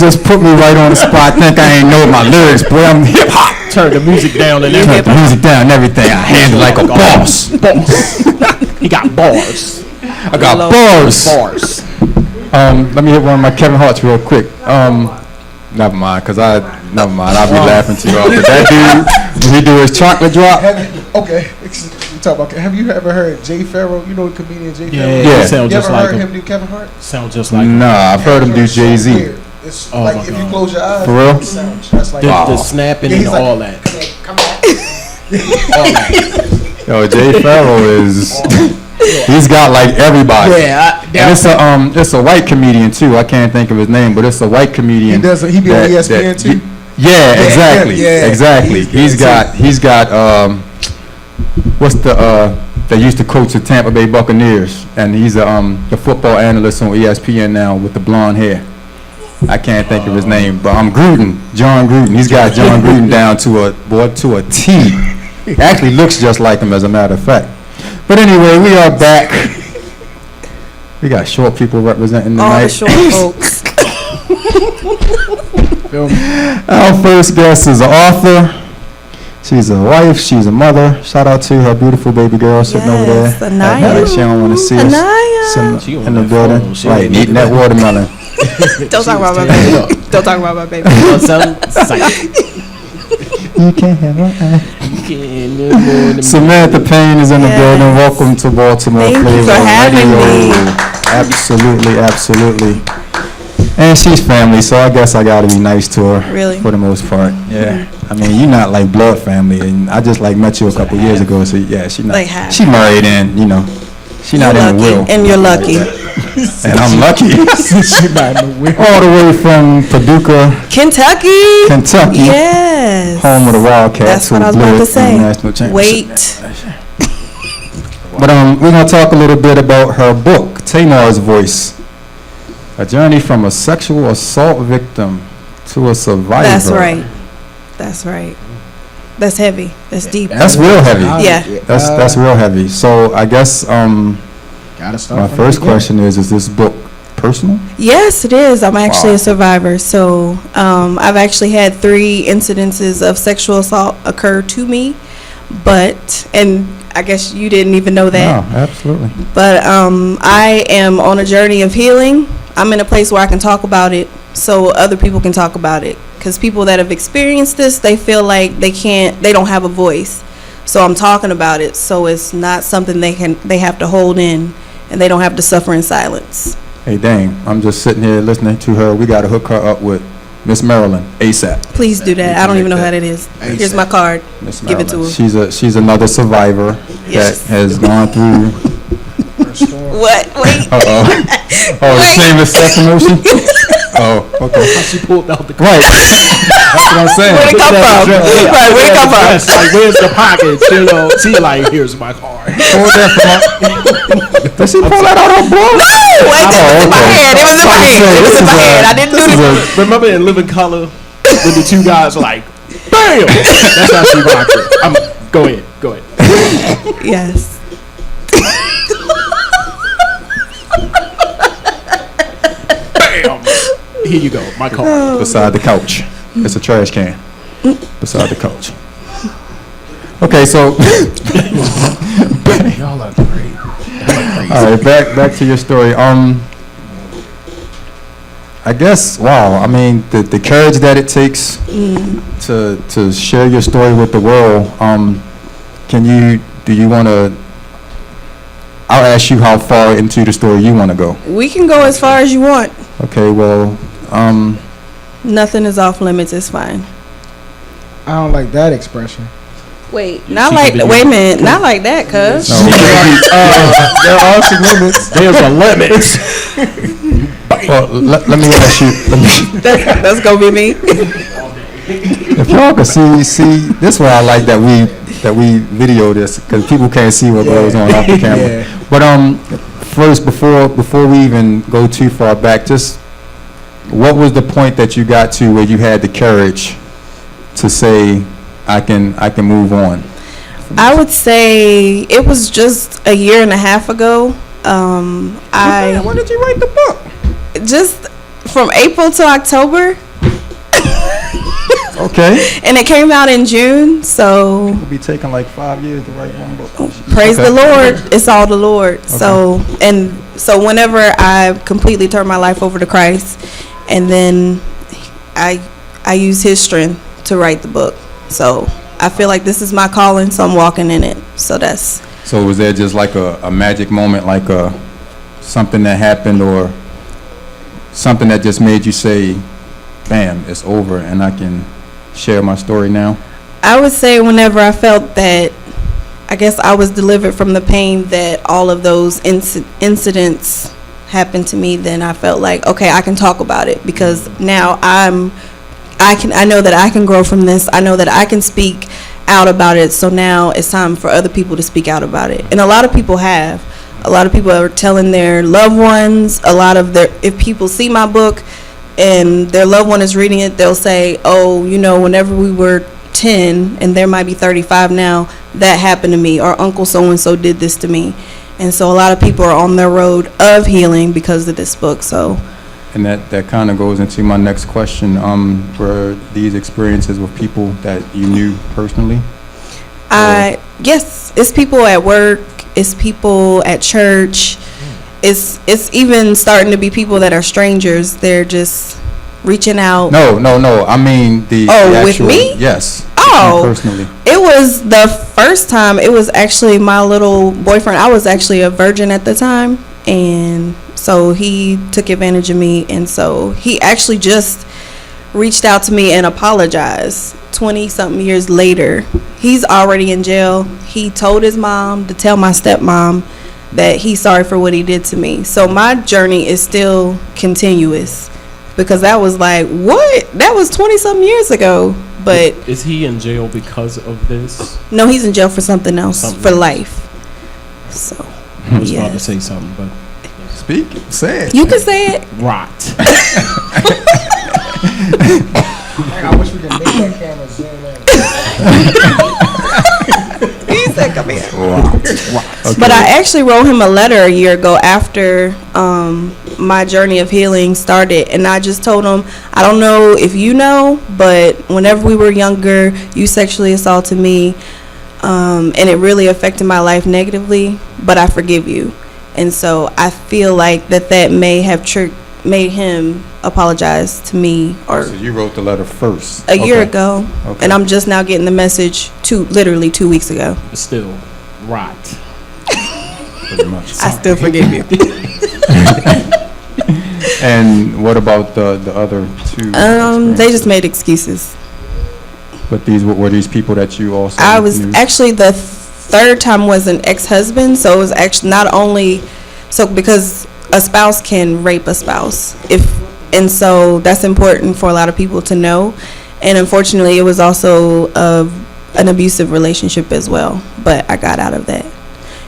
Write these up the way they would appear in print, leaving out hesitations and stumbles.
just put me right on the spot. Think I ain't know my lyrics, boy. I'm hip hop. Turn the music down and everything. Turn the music down and everything. I handle like a boss. He got bars. I got bars. Bars. Let me hit one of my Kevin Hart's real quick. Never mind, I'll be laughing too hard. But that dude, when he do his chocolate drop. Have you ever heard Jay Farrow? You know the comedian Jay Farrow? Yeah. Sounds you just ever like heard him. him do Kevin Hart? Sounds just like him. Nah, I've heard him do Jay-Z. It's like if you close your eyes. For real? It sounds just like The snapping and all that. Come back. Yo, Jay Farrow is. He's got like everybody. Yeah, and it's a white comedian too. I can't think of his name, but it's a white comedian. He be on ESPN too. Yeah, exactly. Exactly. He's got what's they used to coach the Tampa Bay Buccaneers, and he's the football analyst on ESPN now with the blonde hair. I can't think of his name, but John Gruden. He's got John Gruden down to a T. He actually looks just like him, as a matter of fact. But anyway, we are back. We got short people representing tonight. All the short folks. Our first guest is an author. She's a wife. She's a mother. Shout out to her beautiful baby girl sitting over there. Anaya. She don't want to see us in the building. Right, eating that watermelon. Don't talk about my baby. Don't talk about my baby. You can't have her. Samantha Payne is in the building. Welcome to Baltimore Flava Radio. Thank you for having me. Absolutely. And she's family, so I guess I gotta be nice to her. Really? For the most part. Yeah. I mean, you're not like blood family, and I just like met you a couple years ago, so yeah, she not. She married in, she not in the will. And you're lucky. And I'm lucky. She not in the will. All the way from Paducah, Kentucky. Yes. Home of the Wildcats. That's what I was about to say. National championship. Wait. But we're gonna talk a little bit about her book, Tamar's Voice. A journey from a sexual assault victim to a survivor. That's right. That's heavy. That's deep. That's real heavy. Yeah. That's real heavy. So I guess my first question is this book personal? Yes, it is. I'm actually a survivor. So I've actually had 3 incidences of sexual assault occur to me, and I guess you didn't even know that. No, absolutely. But I am on a journey of healing. I'm in a place where I can talk about it so other people can talk about it. Because people that have experienced this, they feel like they don't have a voice. So I'm talking about it. So it's not something they have to hold in, and they don't have to suffer in silence. Hey, dang, I'm just sitting here listening to her. We got to hook her up with Miss Marilyn ASAP. Please do that. I don't even know how that is. ASAP. Here's my card. Miss Give it to her. She's another survivor that has gone through. What? Wait. Uh-oh. Oh, the shameless self-promotion? Oh, okay. She pulled out the right. That's what I'm saying. Where'd it come from? Right, where'd it come from? Like, where's the pockets? She like, here's my card. Pull that from Did she pull that out of her bra? No, wait, it was in my hand. It was in my hand. It was in my hand. I didn't do this. Remember in Living Color when the 2 guys were like, bam! That's how she rocked it. Go ahead. Yes. Bam! Here you go, my card. Beside the couch. It's a trash can. Beside the couch. Okay, so Y'all are great. all right, back to your story. I guess I mean the courage that it takes to share your story with the world. Do you want to? I'll ask you how far into the story you want to go. We can go as far as you want. Okay, well, nothing is off limits. It's fine. I don't like that expression. Wait a minute, not like that, cuz. No. There are some limits. There's a limit. Well, let me ask you. That's gonna be me. If y'all can see, this is why I like that we video this, because people can't see what goes on off the camera. Yeah. But first, before we even go too far back, just what was the point that you got to where you had the courage to say, I can move on? I would say it was just a year and a half ago. When did you write the book? Just from April to October. Okay. And it came out in June, so It'll be taking like 5 years to write one book. praise Okay. the Lord. It's all the Lord. So whenever I completely turned my life over to Christ, and then I use His strength to write the book. So I feel like this is my calling, so I'm walking in it. So that's. So was there just like a magic moment, like something that happened or something that just made you say, bam, it's over and I can share my story now? I would say whenever I felt that, I guess I was delivered from the pain that all of those incidents happened to me, then I felt like, okay, I can talk about it because now I know that I can grow from this. I know that I can speak out about it. So now it's time for other people to speak out about it. And a lot of people have. A lot of people are telling their loved ones. If people see my book and their loved one is reading it, they'll say, oh, whenever we were 10 and there might be 35 now, that happened to me, or Uncle so-and-so did this to me. And so a lot of people are on their road of healing because of this book. So, And that kind of goes into my next question. Were these experiences with people that you knew personally? Yes, it's people at work, it's people at church, it's even starting to be people that are strangers. They're just reaching out. No. I mean the with me? Yes. Oh, personally. It was the first time. It was actually my little boyfriend. I was actually a virgin at the time, and so he took advantage of me, and so he actually just reached out to me and apologized 20-something years later. He's already in jail. He told his mom to tell my stepmom that he's sorry for what he did to me. So my journey is still continuous because that was like, what? That was 20-something years ago. But is he in jail because of this? No, he's in jail for something else, for life. So I was about to say something, but speak, say it. You can say it. Rot. I wish we could make that camera zoom in. He said, "Come here." Wow. Okay. But I actually wrote him a letter a year ago after my journey of healing started, and I just told him, I don't know if you know, but whenever we were younger, you sexually assaulted me, and it really affected my life negatively, but I forgive you. And so I feel like that may have made him apologize to me. Or So you wrote the letter first. a year ago, Okay. and I'm just now getting the message literally 2 weeks ago. Still, rot. Pretty much. I still forgive you. And what about the other two? They just made excuses. But were these people that you also I was knew? actually the third time was an ex-husband, so it was actually not only because a spouse can rape a spouse, and so that's important for a lot of people to know. And unfortunately, it was also an abusive relationship as well. But I got out of that.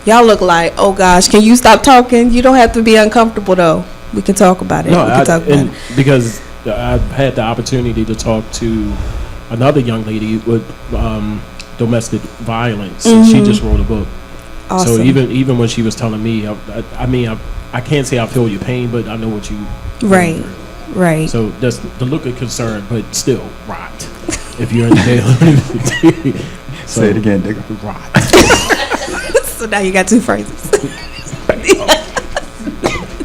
Y'all look like, oh gosh, can you stop talking? You don't have to be uncomfortable though. We can talk about it. Because I've had the opportunity to talk to another young lady with domestic violence. And she just wrote a book. Awesome. So even when she was telling me, I can't say I feel your pain, but I know what you. Right. Right. So that's the look of concern, but still rot. If you're in jail. So, say it again, Digga. Rot. So now you got two phrases.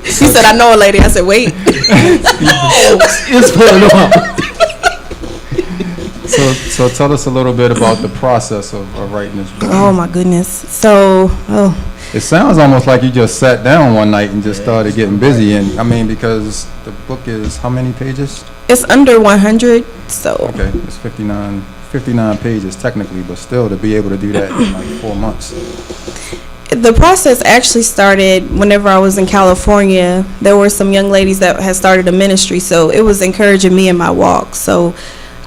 He said, I know a lady. I said, wait. It's pulling up. So tell us a little bit about the process of writing this book. Oh my goodness. So, It sounds almost like you just sat down one night and just started getting busy. And I mean, because the book is how many pages? it's under 100. So, Okay, it's 59 pages technically, but still to be able to do that in like 4 months. the process actually started whenever I was in California. There were some young ladies that had started a ministry, so it was encouraging me in my walk. So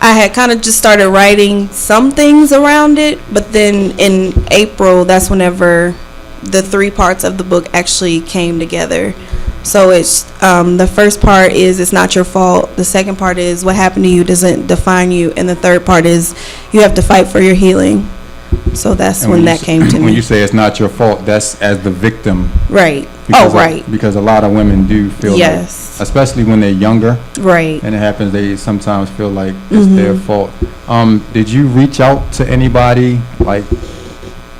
I had kind of just started writing some things around it, but then in April, that's whenever the 3 parts of the book actually came together. So it's the first part is it's not your fault. The second part is what happened to you doesn't define you, and the third part is you have to fight for your healing. So that's And when you that came to when me. you say it's not your fault, that's as the victim. Right. Because Right. because a lot of women do feel Yes. like, especially when they're younger, Right. and it happens, they sometimes feel like it's their fault. Did you reach out to anybody, like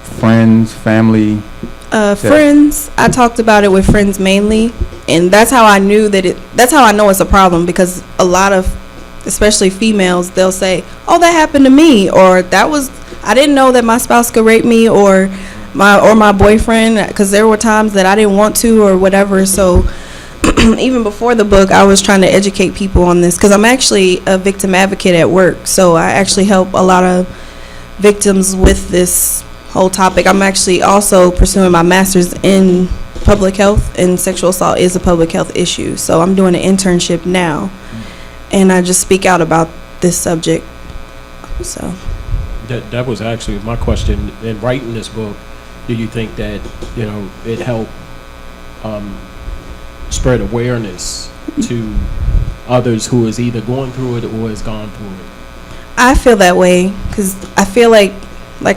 friends, family? Friends. I talked about it with friends mainly, and that's how I knew that's how I know it's a problem, because a lot of, especially females, they'll say, "Oh, that happened to me," or I didn't know that my spouse could rape me, or my boyfriend, because there were times that I didn't want to or whatever. So even before the book, I was trying to educate people on this, because I'm actually a victim advocate at work. So I actually help a lot of victims with this whole topic. I'm actually also pursuing my master's in public health, and sexual assault is a public health issue. So I'm doing an internship now, and I just speak out about this subject. So That was actually my question in writing this book. Do you think that, it helped spread awareness to others who is either going through it or has gone through it? I feel that way, because I feel like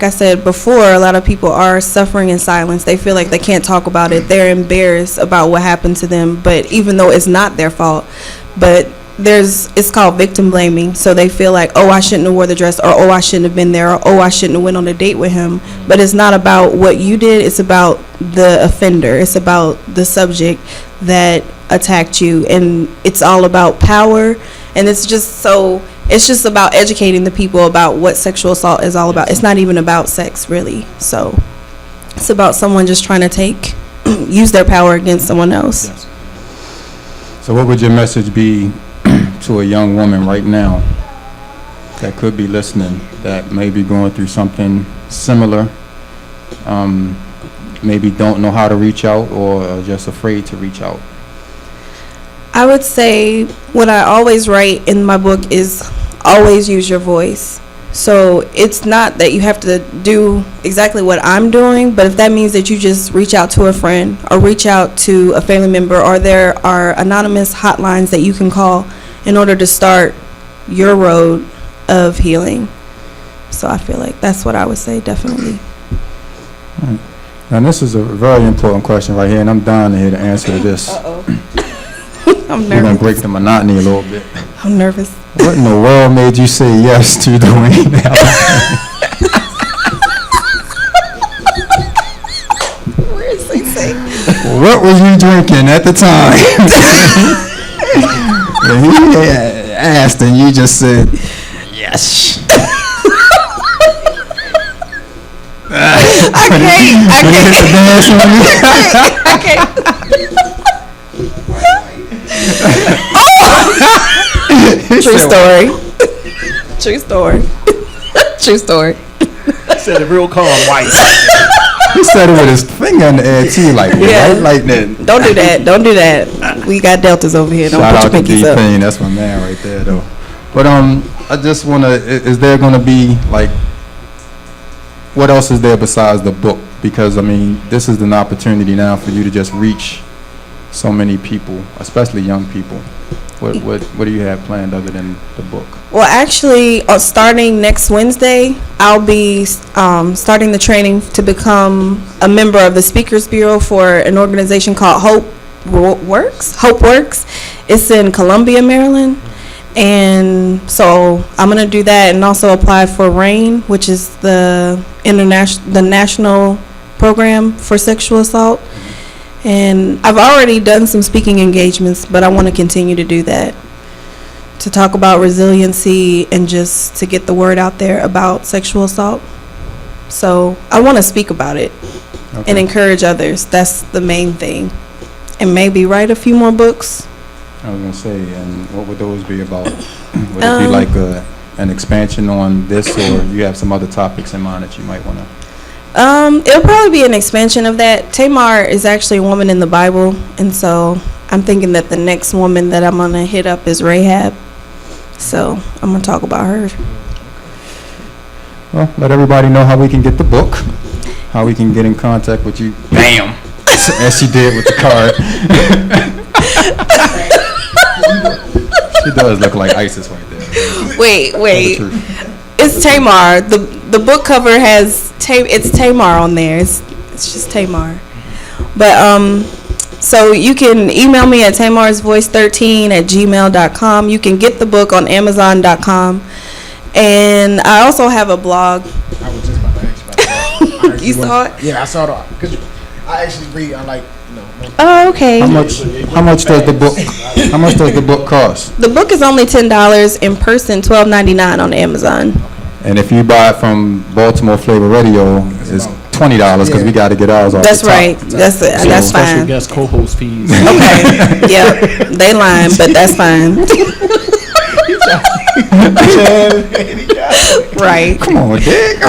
I said before, a lot of people are suffering in silence. They feel like they can't talk about it. They're embarrassed about what happened to them, but even though it's not their fault, but it's called victim blaming. So they feel like, oh, I shouldn't have wore the dress, or oh, I shouldn't have been there, or oh, I shouldn't have went on a date with him. But it's not about what you did. It's about the offender. It's about the subject that attacked you, and it's all about power. And it's just about educating the people about what sexual assault is all about. It's not even about sex, really. So it's about someone just trying to use their power against someone else. Yes. So what would your message be to a young woman right now that could be listening, that may be going through something similar, maybe don't know how to reach out, or are just afraid to reach out? I would say what I always write in my book is always use your voice. So it's not that you have to do exactly what I'm doing, but if that means that you just reach out to a friend or reach out to a family member, or there are anonymous hotlines that you can call in order to start your road of healing. So I feel like that's what I would say, definitely. Right. And this is a very important question right here, and I'm dying to hear the answer to this. I'm We're going to nervous. break the monotony a little bit. I'm nervous. What in the world made you say yes to doing that? Where is Cece? What were you drinking at the time? And he asked, and you just said, yes. I can't. True story. True story. True story. Said it real calm, white. He said it with his finger in the air too, like Yeah. white lightning. Don't do that. Don't do that. We got deltas over here. Don't Shout out put to your D pinkies up. Payne, that's my man right there though. But I just wanna, is there gonna be like, what else is there besides the book? Because I mean, this is an opportunity now for you to just reach so many people, especially young people. What do you have planned other than the book? Well, actually, starting next Wednesday, I'll be starting the training to become a member of the Speakers Bureau for an organization called Hope Works. It's in Columbia, Maryland. And so I'm going to do that, and also apply for RAIN, which is the national program for sexual assault. And I've already done some speaking engagements, but I want to continue to do that, to talk about resiliency and just to get the word out there about sexual assault. So I want to speak about it and encourage others. That's the main thing. And maybe write a few more books. I was gonna say, and what would those be about? Would it be like an expansion on this, or you have some other topics in mind that you might wanna? It'll probably be an expansion of that. Tamar is actually a woman in the Bible, and so I'm thinking that the next woman that I'm gonna hit up is Rahab. So I'm gonna talk about her. Well, let everybody know how we can get the book, how we can get in contact with you. Bam! As she did with the card. She does look like ISIS right there. Wait. Tell the truth. It's Tamar. The book cover has It's Tamar on there. It's just Tamar. But so you can email me at tamarsvoice13@gmail.com. You can get the book on Amazon.com, and I also have a blog. I was just about to ask you about that. You saw it? Yeah, I saw it. Because I actually read. I like, Oh, okay. How much does the book? How much does the book cost? The book is only $10 in person, $12.99 on Amazon. And if you buy it from Baltimore Flava Radio, it's $20 because we got to get ours off. That's the top. right. That's Special fine. guest co-host fees. Okay. Yeah, they lying, but that's fine. Right. Come on, Dick.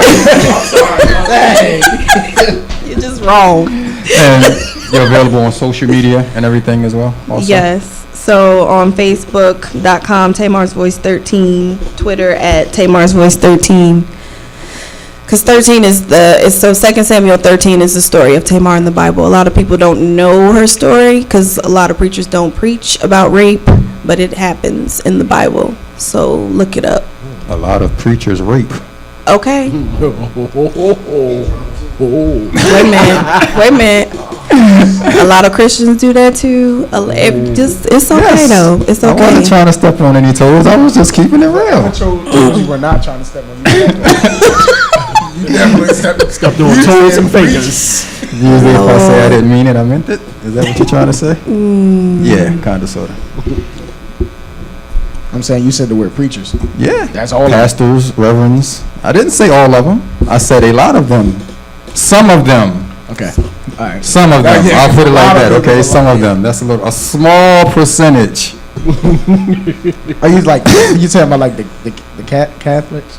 You're just wrong. And you're available on social media and everything as well. Also? Yes. So on Facebook.com, Tamar's Voice 13, Twitter at Tamar's Voice 13. Because 13 is 2 Samuel 13 is the story of Tamar in the Bible. A lot of people don't know her story because a lot of preachers don't preach about rape, but it happens in the Bible. So look it up. A lot of preachers rape. Okay. Wait a minute. A lot of Christians do that too. It's okay though. It's I okay. wasn't trying to step on any toes. I was just keeping it real. I told you were not trying to step on you. You definitely Stop doing toes and fingers. Usually if I say I didn't mean it, I meant it. Is that what you're trying to say? Yeah, kind of, sort of. I'm saying you said the word preachers. Yeah. That's all. Pastors, reverends. I didn't say all of them. I said a lot of them. Some of them. Okay. All right. Some of them. Yeah, I'll put it a like lot of that. them, Okay, a some lot, of them. That's a small percentage. Are you like you talking about like the Catholics?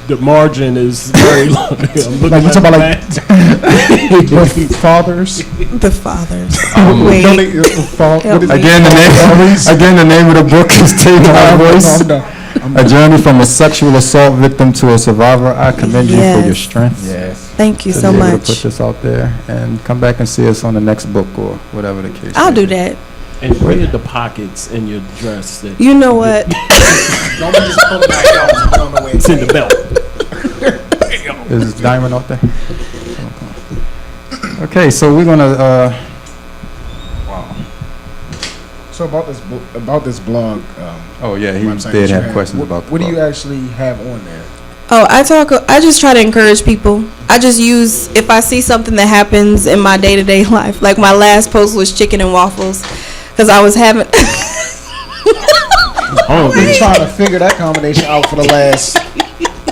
The margin is very long. I'm looking Like you at talking about like that. the fathers? The fathers. Don't Wait. they, what is it? Again, the name of the book is Tamar's Voice. A journey from a sexual assault victim to a survivor. I commend you for your Yes. strength. Yes. Thank you To so be able to much. put this out there and come back and see us on the next book or whatever the case. I'll may do be. that. And where are the pockets in your dress? That You know what? Don't just pull it back out. I don't know where it's in the belt. Is Diamond out there? Okay, so we're gonna. So about this blog. Oh yeah, he website did that you have questions what, about. What do you actually have on there? Oh, I just try to encourage people. I just use, if I see something that happens in my day-to-day life, like my last post was chicken and waffles, because I was having, I've been trying to figure that combination out for the last,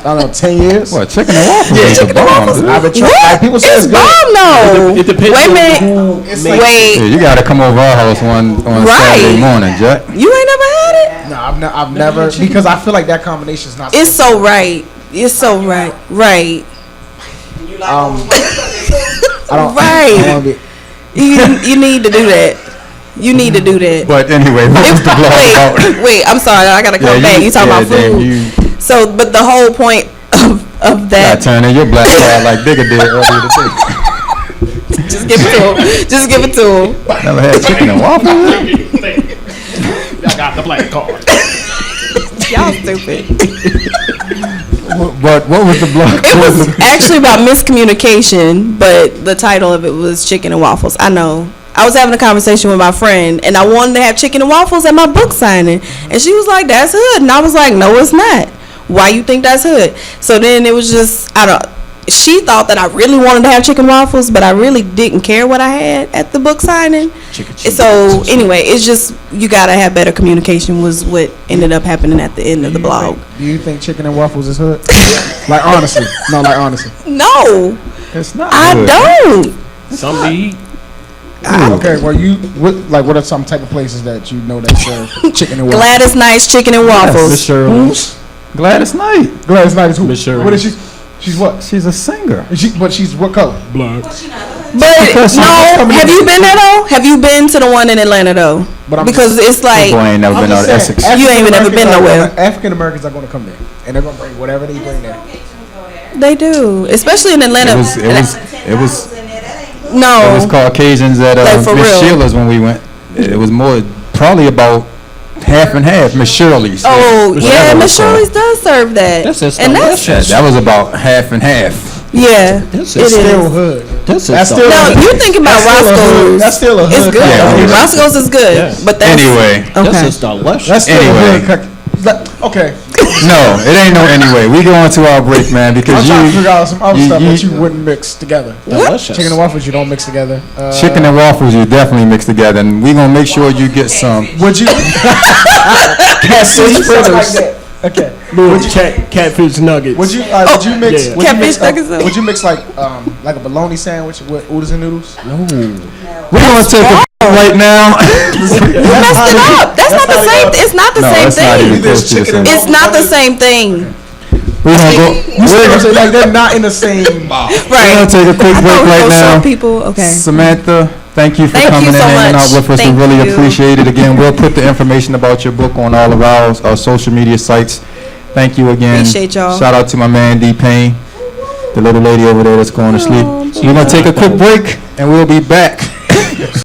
I don't know, 10 years. What, chicken and waffles? Yeah, is the chicken and bomb, waffles. dude. I've been trying. what? Like, people say It's it's good. bomb though. It depends Wait a on minute. who It's makes like- Wait, Yeah, you gotta come over our house on Right. Saturday morning, Jack. you ain't never had it? No, I've never, because I feel like that combination is not. It's so right. It's so right. Right. I don't. Right. I don't be, You need to do that. You need to do that. But anyway, what was the blog about? Wait, I'm sorry. I gotta come back. You talking about damn, food? you So, but the whole point of got that, turned in your black card like Digga did earlier today. just give it to him. Just give it to him. Never had chicken and waffles. I got the black card. Y'all stupid. But what was the blog? It was actually about miscommunication, but the title of it was chicken and waffles. I know. I was having a conversation with my friend, and I wanted to have chicken and waffles at my book signing, and she was like, "That's hood," and I was like, "No, it's not. Why you think that's hood?" So then it was just, she thought that I really wanted to have chicken and waffles, but I really didn't care what I had at the book signing. So anyway, it's just, you gotta have better communication was what ended up happening at the end of the blog. do you think chicken and waffles is hood? Like honestly, No, It's not. I good. don't. Some eat. Okay, well what are some type of places that you know that serve chicken and waffles? Gladys Knight's chicken and waffles. Miss Shirley's. Gladys Knight. Gladys Knight is who? Miss Shirley. What is she? She's what? She's a singer. But she's what color? Black. But no, have you been there though? Have you been to the one in Atlanta though? But I'm Because it's Boy, like, ain't never been out of Essex. You ain't even never been nowhere. African Americans are going to come there, and they're going to bring whatever they bring there. they do, especially in Atlanta. It was no, Caucasians at Like, for Miss real. Sheila's when we went. It was more, probably about half and half. Miss Shirley's. oh Whatever yeah, it Miss was called. Shirley's does serve that, That's just and that's That was about half and half. Yeah, This it is Still is. hood. This That's is still No, hood. you thinking about That's still a hood. Roscoe's. That's still a hood. It's good. Yeah. Roscoe's is good, Yeah. but that's Anyway. This okay. is delicious. That's still Anyway. a hood. Okay. No, it ain't no anyway. We go into our break, man, I'm because trying to figure out some other you- stuff that you- you wouldn't mix together. Delicious. Chicken and waffles you don't mix together. chicken and waffles you definitely mix together, and we gonna make sure you get some. Would you? Catfish fritters. Okay. Catfish nuggets. Would you mix? Yeah. Would you mix Catfish nuggets, though. would you mix like a bologna sandwich with oodles and noodles? We gonna take a right now. You messed it up. That's not the how same. they It's not the No, same it's not even thing. close to the Chicken same. and It's not the same thing. We gonna go. You see what I'm saying? Like they're not in the same. We're gonna Right. take a quick I break thought we right were gonna show now. people. Okay. Samantha, thank you for Thank you coming so and hanging much. out with us. Thank We really you. appreciate it. Again, we'll put the information about your book on all of our social media sites. Thank you again. Appreciate y'all. Shout out to my man D Payne, the little lady over there that's going to sleep. Oh, We're gonna take a quick break and we'll be back.